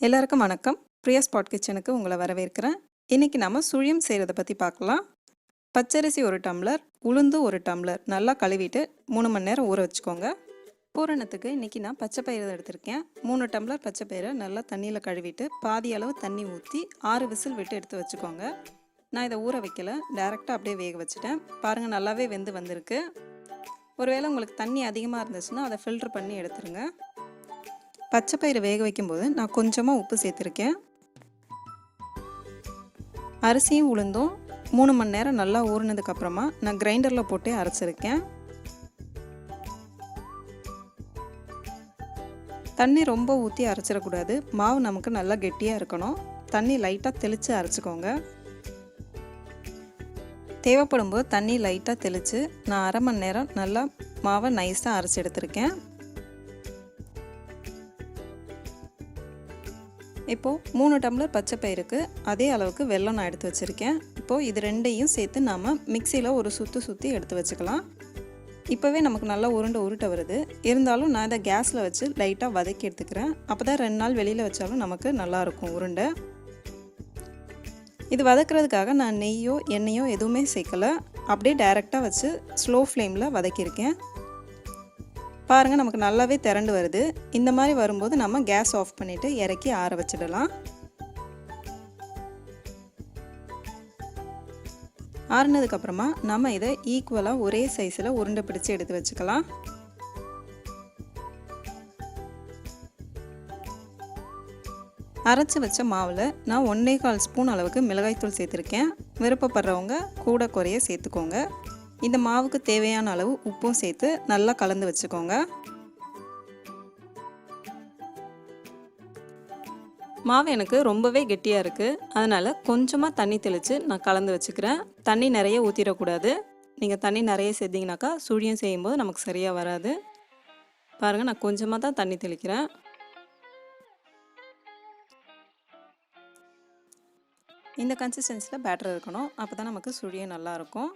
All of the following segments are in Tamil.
எல்லாருக்கும் வணக்கம். பிரியா ஸ்பாட் கிச்சனுக்கு உங்களை வரவேற்கிறேன். இன்றைக்கி நம்ம சுழியம் செய்கிறத பற்றி பார்க்கலாம். பச்சரிசி 1 டம்ளர், உளுந்து 1 டம்ளர் நல்லா கழுவிட்டு 3 மணி நேரம் ஊற வச்சுக்கோங்க. பூரணத்துக்கு இன்றைக்கி நான் பச்சை பயிறு எடுத்திருக்கேன். 3 டம்ளர் பச்சை பயிரை நல்லா தண்ணியில் கழுவிட்டு பாதி அளவு தண்ணி ஊற்றி 6 விசில் விட்டு எடுத்து வச்சுக்கோங்க. நான் இதை ஊற வைக்கல, டைரெக்டாக அப்படியே வேக வச்சுட்டேன். பாருங்கள், நல்லாவே வெந்து வந்திருக்கு. ஒருவேளை உங்களுக்கு தண்ணி அதிகமாக இருந்துச்சுன்னா அதை ஃபில்ட்ரு பண்ணி எடுத்துருங்க. பச்சை பயிறு வேக வைக்கும்போது நான் கொஞ்சமாக உப்பு சேர்த்துருக்கேன். அரிசியும் உளுந்தும் 3 மணி நேரம் நல்லா ஊறினதுக்கப்புறமா நான் கிரைண்டரில் போட்டு அரைச்சிருக்கேன். தண்ணி ரொம்ப ஊற்றி அரைச்சிடக்கூடாது. மாவு நமக்கு நல்லா கெட்டியாக இருக்கணும். தண்ணி லைட்டாக தெளித்து அரைச்சிக்கோங்க. தேவைப்படும் போது தண்ணி லைட்டாக தெளித்து நான் அரை மணி நேரம் நல்லா மாவை நைஸாக அரைச்சி எடுத்திருக்கேன். இப்போது 3 டம்ளர் பச்சை பயிருக்கு அதே அளவுக்கு வெல்லம் நான் எடுத்து வச்சுருக்கேன். இப்போது இது ரெண்டையும் சேர்த்து நாம் மிக்சியில் ஒரு சுற்றி எடுத்து வச்சுக்கலாம். இப்போவே நமக்கு நல்லா உருட்டை வருது. இருந்தாலும் நான் இதை கேஸில் வச்சு லைட்டாக வதக்கி எடுத்துக்கிறேன். அப்போ தான் 2 நாள் வெளியில் வச்சாலும் நமக்கு நல்லாயிருக்கும் உருண்டை. இது வதக்கிறதுக்காக நான் நெய்யோ எண்ணெயோ எதுவுமே சேர்க்கலை. அப்படியே டைரெக்டாக வச்சு ஸ்லோ ஃப்ளேமில் வதக்கியிருக்கேன். பாருங்கள், நமக்கு நல்லாவே திரண்டு வருது. இந்த மாதிரி வரும்போது நம்ம கேஸ் ஆஃப் பண்ணிவிட்டு இறக்கி ஆற வச்சிடலாம். ஆறுனதுக்கப்புறமா நம்ம இதை ஈக்குவலாக ஒரே சைஸில் உருண்டை பிடிச்சி எடுத்து வச்சுக்கலாம். அரைச்சி வச்ச மாவில் நான் 1.25 ஸ்பூன் அளவுக்கு மிளகாய்த்தூள் சேர்த்துருக்கேன். விருப்பப்படுறவங்க கூட குறைய சேர்த்துக்கோங்க. இந்த மாவுக்கு தேவையான அளவு உப்பும் சேர்த்து நல்லா கலந்து வச்சுக்கோங்க. மாவு எனக்கு ரொம்பவே கெட்டியாக இருக்குது. அதனால் கொஞ்சமாக தண்ணி தெளித்து நான் கலந்து வச்சுக்கிறேன். தண்ணி நிறைய ஊற்றிடக்கூடாது. நீங்கள் தண்ணி நிறைய சேர்த்திங்கனாக்கா சுழியம் செய்யும்போது நமக்கு சரியாக வராது. பாருங்கள், நான் கொஞ்சமாக தான் தண்ணி தெளிக்கிறேன். இந்த கன்சிஸ்டன்சியில் பேட்டர் இருக்கணும். அப்போ தான் நமக்கு சுழியம் நல்லாயிருக்கும்.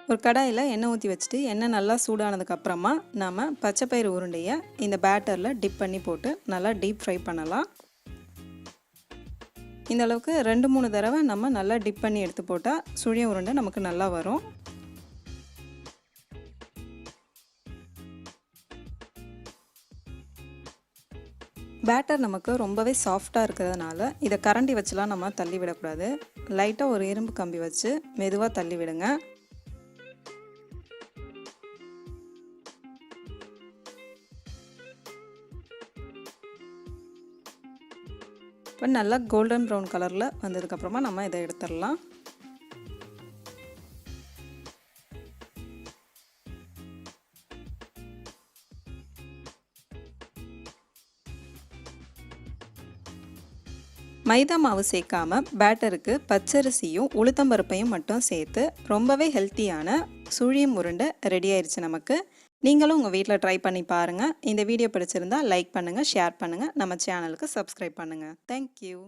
ஒரு கடாயில் எண்ணெய் ஊற்றி வச்சுட்டு எண்ணெய் நல்லா சூடானதுக்கப்புறமா நாம் பச்சைப்பயிறு உருண்டையை இந்த பேட்டரில் டிப் பண்ணி போட்டு நல்லா டீப் ஃப்ரை பண்ணலாம். இந்த அளவுக்கு 2-3 தடவை நம்ம நல்லா டிப் பண்ணி எடுத்து போட்டால் சுழியம் உருண்டை நமக்கு நல்லா வரும். பேட்டர் நமக்கு ரொம்பவே சாஃப்டாக இருக்கிறதுனால இதை கரண்டி வச்சுலாம் நம்ம தள்ளி விடக்கூடாது. லைட்டாக ஒரு இரும்பு கம்பி வச்சு மெதுவாக தள்ளி விடுங்க. இப்போ நல்லா கோல்டன் ப்ரௌன் கலரில் வந்ததுக்கப்புறமா நம்ம இதை எடுத்துடலாம். மைதா மாவு சேர்க்காம பேட்டருக்கு பச்சரிசியும் உளுத்தம்பருப்பையும் மட்டும் சேர்த்து ரொம்பவே ஹெல்த்தியான சுழியம் உருண்டை ரெடி ஆயிடுச்சு நமக்கு. நீங்களும் உங்கள் வீட்டில் ட்ரை பண்ணி பாருங்கள். இந்த வீடியோ பிடிச்சிருந்தா லைக் பண்ணுங்கள், ஷேர் பண்ணுங்கள், நம்ம சேனலுக்கு சப்ஸ்கிரைப் பண்ணுங்கள். தேங்க்யூ.